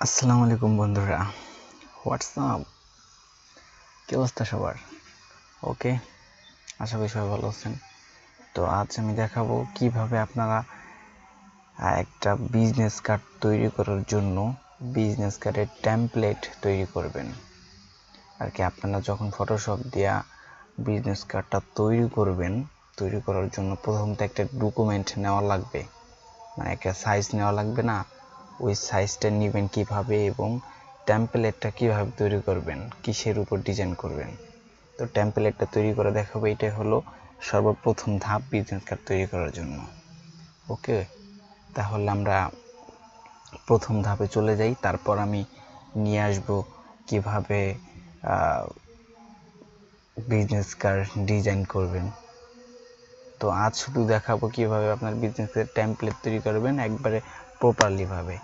আসসালামু আলাইকুম বন্ধুরা, হোয়াটসঅ্যাপ কি অবস্থা সবার? ওকে, আশা করি সবাই ভালো আছেন। তো আজ আমি দেখাবো কিভাবে আপনারা একটা বিজনেস কার্ড তৈরি করার জন্য বিজনেস কার্ডের টেমপ্লেট তৈরি করবেন। আর কি আপনারা যখন ফটোশপ দিয়া বিজনেস কার্ডটা তৈরি করবেন, তৈরি করার জন্য প্রথমত একটা ডকুমেন্ট নেওয়া লাগবে, মানে একটা সাইজ নেওয়া লাগবে না? ওই সাইজটা নেবেন কিভাবে এবং টেমপ্লেটটা কিভাবে তৈরি করবেন, কিসের উপর ডিজাইন করবেন। তো টেমপ্লেটটা তৈরি করে দেখাবো। এটাই হলো সর্বপ্রথম ধাপ বিজনেস কার্ড তৈরি করার জন্য। ওকে, তাহলে আমরা প্রথম ধাপে চলে যাই। তারপর আমি নিয়ে আসবো কিভাবে বিজনেস কার্ড ডিজাইন করবেন। তো আজ শুধু দেখাবো কিভাবে আপনার বিজনেসের টেমপ্লেট তৈরি করবেন একবারে প্রপারলি ভাবে,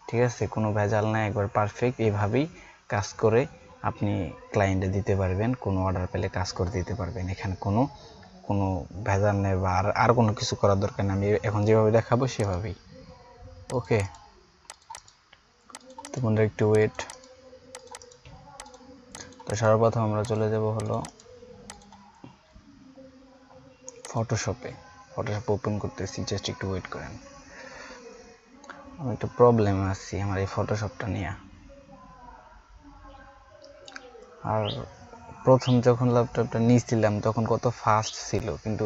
ঠিক আছে? কোনো ভেজাল না, একবার পারফেক্ট এভাবেই কাজ করে আপনি ক্লায়েন্টে দিতে পারবেন। কোনো অর্ডার পেলে কাজ করে দিতে পারবেন। এখানে কোনো ভেজাল নেই বা আর কোনো কিছু করার দরকার নেই। আমি এখন যেভাবে দেখাবো সেভাবেই। ওকে, তো বন্ধুরা একটু ওয়েট। তো সর্বপ্রথম আমরা চলে যাব হলো ফটোশপে ওপেন করতেছি, জাস্ট একটু ওয়েট করেন। আমি একটু প্রবলেম আছি আমার এই ফটোশপটা নিয়ে। আর প্রথম যখন ল্যাপটপটা নিয়েছিলাম তখন কত ফাস্ট ছিল, কিন্তু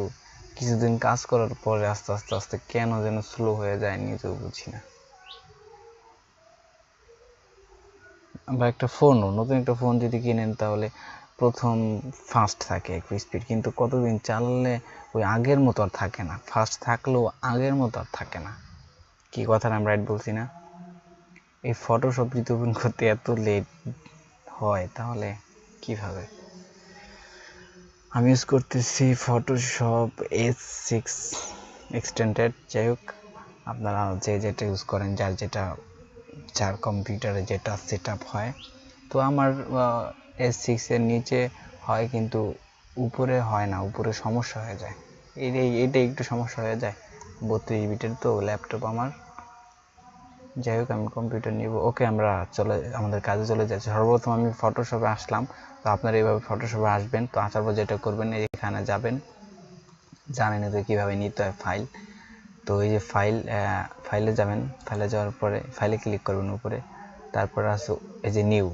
কিছুদিন কাজ করার পরে আস্তে আস্তে আস্তে কেন যেন স্লো হয়ে যায়, নিজেও বুঝি না। বা একটা নতুন একটা ফোন যদি কিনেন তাহলে প্রথম ফাস্ট থাকে একটু স্পিড, কিন্তু কতদিন চালালে ওই আগের মতো আর থাকে না। ফাস্ট থাকলেও আগের মতো আর থাকে না। কি কথাটা আমি রাইট বলছি না? এই ফটোশপ যদি ওপেন করতে এত লেট হয় তাহলে কিভাবে? আমি ইউজ করতেছি ফটোশপ S6 এক্সটেন্ডেড। যাই হোক, আপনারা যে যেটা ইউজ করেন, যার কম্পিউটারে যেটা সেট আপ হয়। তো আমার S6 এর নিচে হয়, কিন্তু উপরে হয় না, উপরে সমস্যা হয়ে যায়। এইটাই একটু সমস্যা হয়ে যায়। 32 বিটের তো ল্যাপটপ আমার। যাই হোক, আমি কম্পিউটার নিব। ওকে, আমরা আমাদের কাজে চলে যাচ্ছি। সর্বপ্রথম আমি ফটোশপে আসলাম। তো আপনারা এইভাবে ফটোশপে আসবেন। তো আসার পর যেটা করবেন, এখানে যাবেন, জানেন তো কীভাবে নিতে হয় ফাইল। তো এই যে ফাইলে যাবেন, ফাইলে যাওয়ার পরে ফাইলে ক্লিক করবেন উপরে। তারপরে আছে এই যে নিউ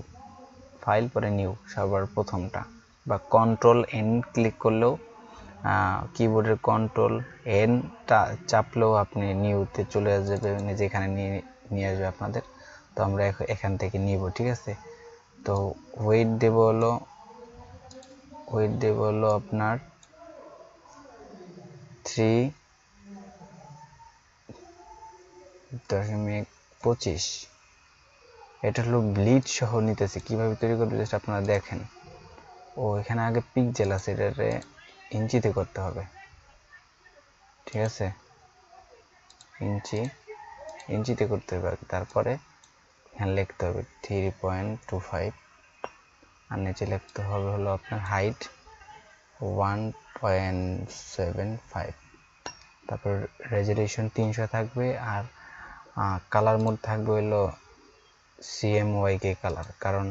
ফাইল, পরে নিউ সবার প্রথমটা, বা কন্ট্রোল N ক্লিক করলেও, কিবোর্ডের কন্ট্রোল N চাপলেও আপনি নিউতে চলে আসবে, যেখানে নিয়ে আসবে আপনাদের। তো আমরা এখান থেকে নিব, ঠিক আছে? তো ওয়েট দেব হলো আপনার 3.25। এটা হলো ব্লিড সহ নিতেছি। কিভাবে তৈরি করতে জাস্ট আপনারা দেখেন। ও এখানে আগে পিক্সেল আছে, এটারে ইঞ্চিতে করতে হবে, ঠিক আছে? ইঞ্চিতে করতে হবে। তারপরে এখানে লিখতে হবে 3.25, আর নিচে লিখতে হবে হলো আপনার হাইট 1.75। তারপর রেজলিউশন 300 থাকবে। আর কালার মোড থাকবে হলো CMYK কালার, কারণ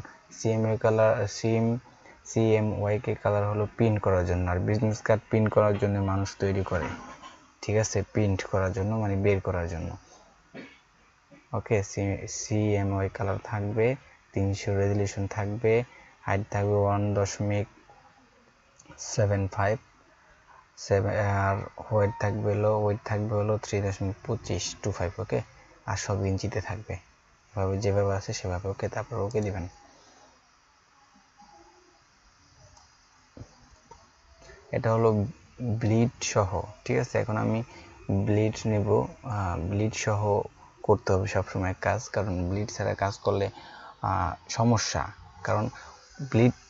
CMYK কালার হলো প্রিন্ট করার জন্য। আর বিজনেস কার্ড প্রিন্ট করার জন্য মানুষ তৈরি করে, ঠিক আছে? প্রিন্ট করার জন্য, মানে বের করার জন্য। ওকে, CMY কালার থাকবে, 300 রেজলিউশন থাকবে, হাইট থাকবে 1.75, আর ওয়েট থাকবে হলো 3.25। ওকে, আর সব ইঞ্চিতে থাকবে, এভাবে যেভাবে আছে সেভাবে। ওকে, তারপর ওকে দিবেন। এটা হলো ব্লিড সহ, ঠিক আছে? এখন আমি ব্লিড নেব। ব্লিড সহ করতে হবে সবসময় কাজ, কারণ ব্লিড ছাড়া কাজ করলে সমস্যা। কারণ ব্লিড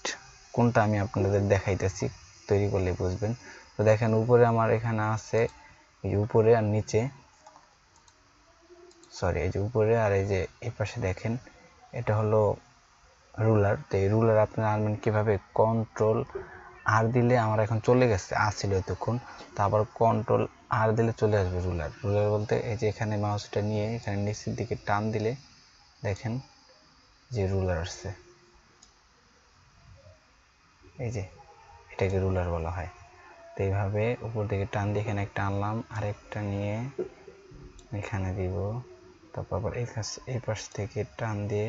কোনটা আমি আপনাদের দেখাইতেছি, তৈরি করলে বুঝবেন। তো দেখেন উপরে আমার এখানে আছে, এই যে উপরে আর নিচে, এই যে উপরে আর এই যে এই পাশে দেখেন, এটা হলো রুলার। তো এই রুলার আপনারা আনবেন কিভাবে? কন্ট্রোল R দিলে আমার এখন চলে গেছে, আসছিল এতক্ষণ। তো আবার কন্ট্রোল R দিলে চলে আসবে রুলার বলতে এই যে এখানে মাউসটা নিয়ে এখানে নিচের দিকে টান দিলে দেখেন যে রুলার আসছে, এই যে এটাকে রুলার বলা হয়। তো এইভাবে উপর থেকে টান দিয়ে এখানে একটা আনলাম, আরেকটা নিয়ে এখানে দিব, তারপর আবার এই পাশ থেকে টান দিয়ে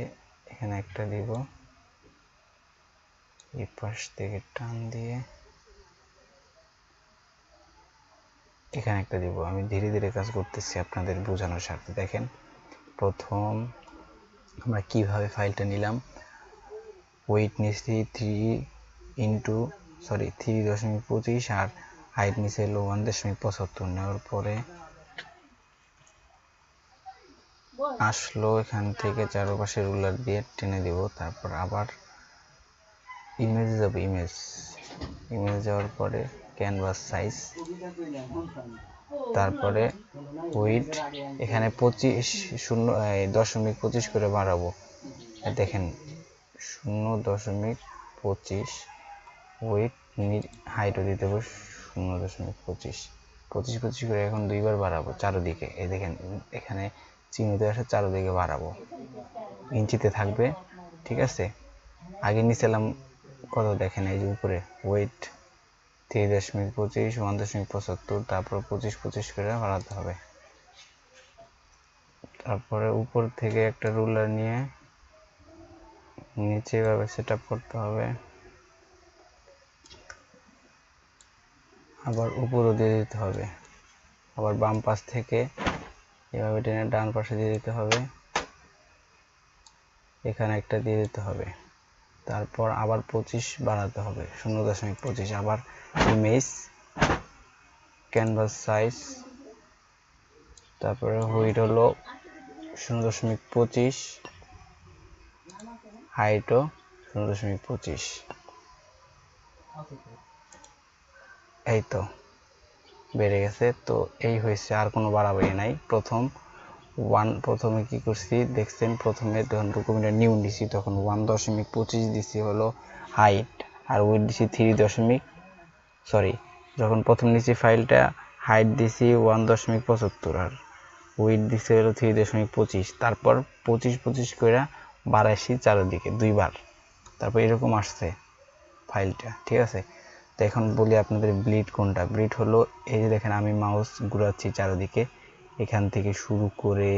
এখানে একটা দিব, এই পাশ থেকে টান দিয়ে এখানে একটা দিব। আমি ধীরে ধীরে কাজ করতেছি আপনাদের বোঝানোর স্বার্থে। দেখেন প্রথম আমরা কিভাবে ফাইলটা নিলাম, ওয়েট নিচ্ছি 3.25 আর হাইট নিচে হলো 1.75 নেওয়ার পরে আসলো এখান থেকে চারপাশে রুলার দিয়ে টেনে দিব। তারপর আবার ইমেজে যাব, ইমেজ যাওয়ার পরে ক্যানভাস সাইজ, তারপরে ওয়েট এখানে 0.25 করে বাড়াবো। দেখেন 0.25, ওয়েট হাইটও দিতে হবে 0.25 করে এখন দুইবার বাড়াবো চারদিকে। এই দেখেন এখানে চিহ্নিত আসে, চারদিকে বাড়াবো, ইঞ্চিতে থাকবে, ঠিক আছে। আগে নিচেলাম কত দেখেন, এই যে উপরে ওয়েট 3.25, 1.75, তারপর 25 করে বাড়াতে হবে। তারপরে উপর থেকে একটা রুলার নিয়ে নিচে এভাবে সেট আপ করতে হবে, আবার উপরও দিয়ে দিতে হবে, আবার বাম পাশ থেকে এভাবে টেনে ডান পাশে দিয়ে দিতে হবে, এখানে একটা দিয়ে দিতে হবে, তারপর আবার 25 বাড়াতে হবে 0.25, আবার ইমেজ ক্যানভাস সাইজ, তারপরে হোয়াইট হলো 0.25, হাইটও 0.25। এই তো বেড়ে গেছে। তো এই হয়েছে, আর কোনো বাড়াবাড়ি নাই। প্রথমে কি করছি দেখছেন, প্রথমে যখন ডকুমেন্টে নিউ দিছি তখন 1.25 দিছি হলো হাইট, আর উইথ দিছি যখন প্রথম নিচে ফাইলটা হাইট দিছি 1.75 আর উইথ দিছি হলো 3.25, তারপর 25 করে বাড়াইছি চারিদিকে দুইবার, তারপর এরকম আসছে ফাইলটা, ঠিক আছে। তো এখন বলি আপনাদের ব্লিড কোনটা। ব্লিড হলো এই যে দেখেন আমি মাউস ঘুরাচ্ছি চারিদিকে, এখান থেকে শুরু করে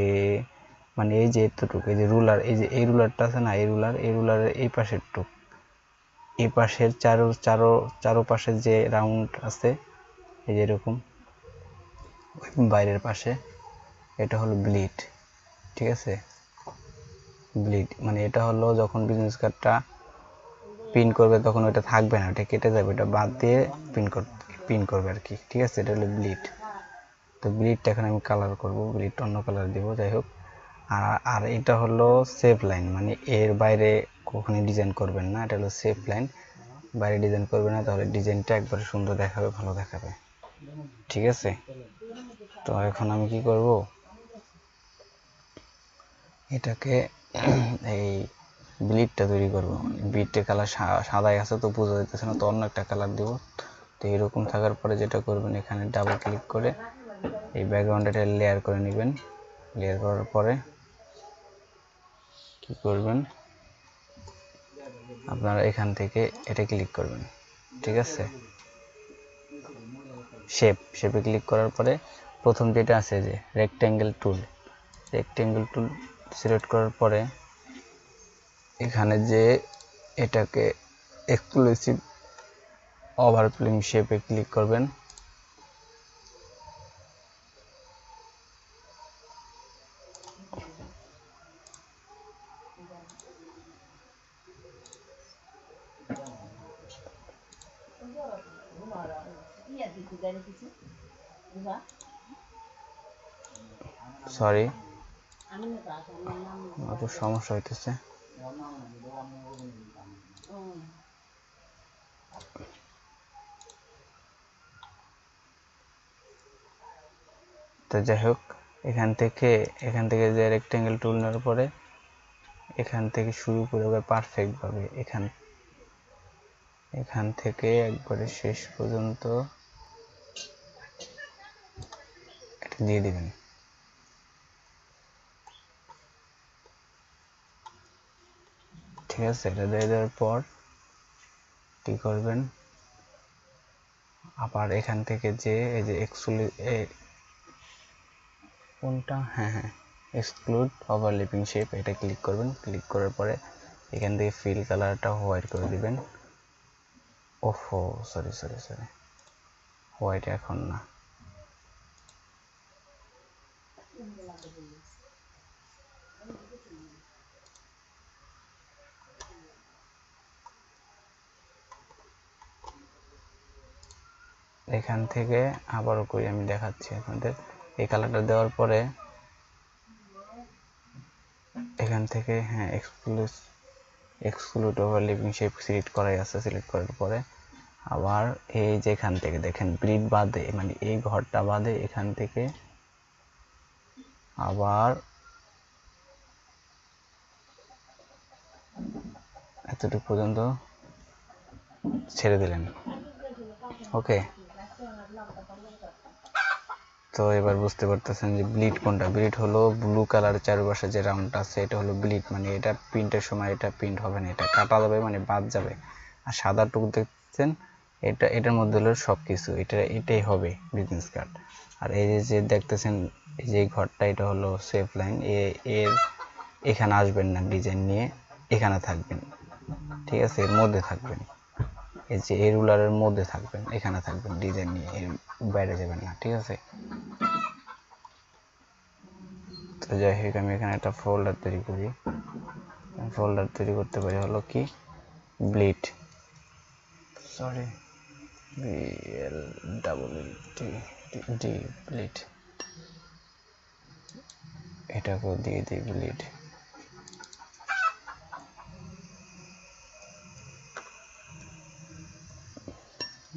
মানে এই যে এতটুকু, এই যে রুলার, এই যে এই রুলারটা আছে না, এই রুলারের এই পাশের টুক, এই পাশের চারোপাশে যে রাউন্ড আছে এই যে এরকম বাইরের পাশে, এটা হলো ব্লিড, ঠিক আছে। ব্লিড মানে এটা হলো যখন বিজনেস কার্ডটা পিন করবে তখন ওটা থাকবে না, ওটা কেটে যাবে, এটা বাদ দিয়ে পিন করবে আর কি, ঠিক আছে। এটা হলো ব্লিড। তো ব্লিডটা এখন আমি কালার করব, ব্লিডটা অন্য কালার দিব, যাই হোক। আর এটা হলো সেফ লাইন, মানে এর বাইরে কখনোই ডিজাইন করবেন না, এটা হলো সেফ লাইন, বাইরে ডিজাইন করবে না, তাহলে ডিজাইনটা একবারে সুন্দর দেখাবে, ভালো দেখাবে, ঠিক আছে। তো এখন আমি কি করব, এটাকে এই ব্লিডটা তৈরি করব। ব্লিডের কালার সাদাই আছে তো বোঝা যাইতেছে না, তো অন্য একটা কালার দেব। তো এরকম থাকার পরে যেটা করবেন, এখানে ডাবল ক্লিক করে এই ব্যাকগ্রাউন্ডটা লেয়ার করে নেবেন। লেয়ার করার পরে কি করবেন, আপনারা এখান থেকে এটা ক্লিক করবেন, ঠিক আছে। শেপে ক্লিক করার পরে প্রথম যেটা আছে যে রেক্ট্যাঙ্গেল টুল সিলেক্ট করার পরে এখানে যে এটাকে এক্সক্লুসিভ ওভারল্যাপিং শেপে ক্লিক করবেন। সরি একটু সমস্যা হইতেছে। তো যাই হোক, এখান থেকে যে রেক্ট্যাঙ্গেল টুল নেওয়ার পরে এখান থেকে শুরু করে পারফেক্ট ভাবে এখান থেকে একবারে শেষ পর্যন্ত এটা দিয়ে দিবেন। ঠিক আছে, এটা দিয়ে দেওয়ার পর কি করবেন, আবার এখান থেকে যে এই যে কোনটা, হ্যাঁ এক্সক্লুড ওভারল্যাপিং শেপ, এটা ক্লিক করবেন। ক্লিক করার পরে এখান থেকে ফিল কালারটা হোয়াইট করে দিবেন। ওহো সরি, হোয়াইট এখন না, এখান থেকে আবারও করি, আমি দেখাচ্ছি আপনাদের। এই কালারটা দেওয়ার পরে এখান থেকে হ্যাঁ এক্সক্লুড ওভারল্যাপিং শেপ সিলেক্ট করাই আছে। সিলেক্ট করার পরে আবার এই যে এখান থেকে দেখেন ব্লিড বাদে, মানে এই ঘরটা বাদে এখান থেকে আবার এতটুকু পর্যন্ত ছেড়ে দিলেন। ওকে, তো এবার বুঝতে পারতেছেন যে ব্লিড কোনটা। ব্লিড হলো ব্লু কালার চারপাশে যে রাউন্ডটা আছে, এটা হলো ব্লিড, মানে এটা প্রিন্টের সময় এটা প্রিন্ট হবে না, এটা কাটা যাবে, মানে বাদ যাবে। আর সাদা টুক দেখছেন, এটার মধ্যে হলো সব কিছু, এটাই হবে বিজনেস কার্ড। আর এই যে দেখতেছেন এই যে ঘরটা, এটা হলো সেফ লাইন, এর এখানে আসবেন না, ডিজাইন নিয়ে এখানে থাকবেন, ঠিক আছে, এর মধ্যে থাকবেন, এই যে এই রুলারের মধ্যে থাকবেন, এখানে থাকবেন ডিজাইন নিয়ে, এর বাইরে যাবেন না, ঠিক আছে। তো যাই হোক, আমি এখানে একটা ফোল্ডার তৈরি করি। ফোল্ডার তৈরি করতে পারি হলো কি ব্লিড, সরি BLEED ব্লিড, এটাকেও দিয়ে দিই ব্লিড।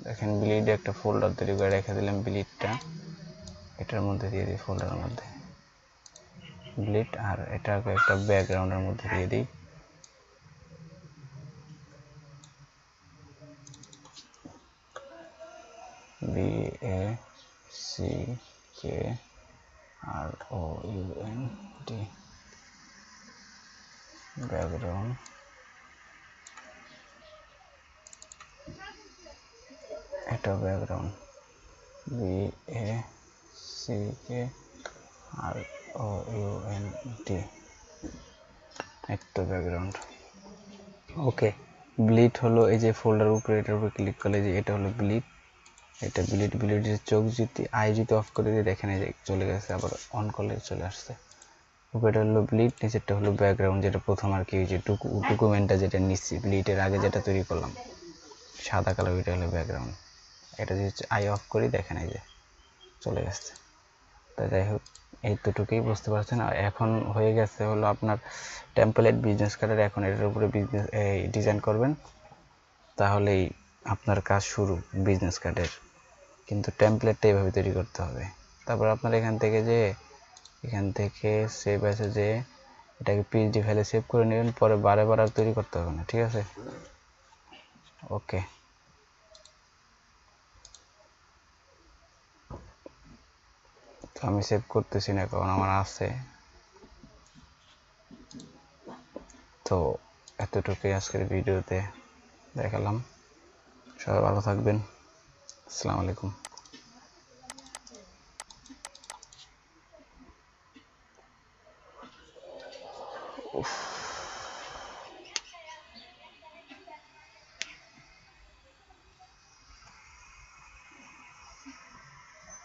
দেখেন ব্লিড একটা ফোল্ডার তৈরি করে রেখে দিলাম, ব্লিডটা এটার মধ্যে দিয়ে দিই, ফোল্ডারের মধ্যে ব্লিড, আর এটাকে একটা ব্যাকগ্রাউন্ডের মধ্যে দিয়ে দিই। BACKROUND ব্যাকগ্রাউন্ড, এটা ব্যাকগ্রাউন্ড BACKROUND, একটা ব্যাকগ্রাউন্ড। ওকে, ব্লিড হলো এই যে ফোল্ডার উপরে, এটার উপরে ক্লিক করলে যে এটা হলো ব্লিড, এটা ব্লিডের চোখ যদি যদি অফ করে দিয়ে দেখেন এই যে চলে গেছে, আবার অন করলে চলে আসছে। উপরেটা হলো ব্লিড, নিচেরটা হলো ব্যাকগ্রাউন্ড, যেটা প্রথম আর কি যে ডকুমেন্টটা যেটা নিচ্ছি ব্লিডের আগে যেটা তৈরি করলাম সাদা কালার, ওইটা হলো ব্যাকগ্রাউন্ড। এটা যদি অফ করি দেখেন এই যে চলে গেছে। তো যাই হোক, এইটুকুই বুঝতে পারছেন। আর এখন হয়ে গেছে হলো আপনার টেমপ্লেট বিজনেস কার্ডের। এখন এটার উপরে ডিজাইন করবেন, তাহলেই আপনার কাজ শুরু বিজনেস কার্ডের। কিন্তু টেমপ্লেটটা এইভাবে তৈরি করতে হবে। তারপর আপনার এখান থেকে সেভ আছে যে এটাকে পিএইচডি ফাইলে সেভ করে নেবেন, পরে বারে আর তৈরি করতে হবে না, ঠিক আছে। ওকে, তো আমি সেভ করতেছি না কারণ আমার আছে। তো এতটুকুই আজকের ভিডিওতে দেখালাম। সবাই ভালো থাকবেন, আসসালামু আলাইকুম।